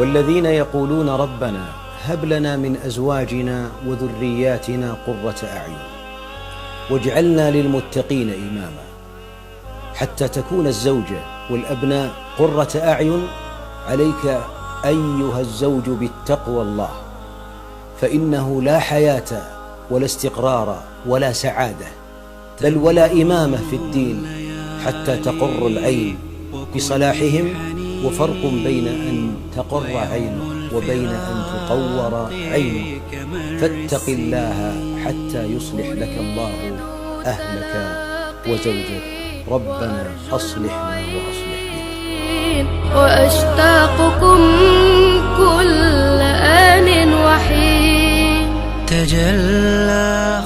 والذين يقولون ربنا هب لنا من أزواجنا وذرياتنا قرة أعين واجعلنا للمتقين إماما. حتى تكون الزوجة والأبناء قرة أعين عليك أيها الزوج بالتقوى الله، فإنه لا حياة ولا استقرار ولا سعادة بل ولا إمامة في الدين حتى تقر العين بصلاحهم، وفرق بين أن تقر عينه وبين أن تقور عينه. فاتق الله حتى يصلح لك الله أهلك وزوجك. ربنا أصلحنا وأصلح بنا. وأشتاقكم كل آن وحين تجلى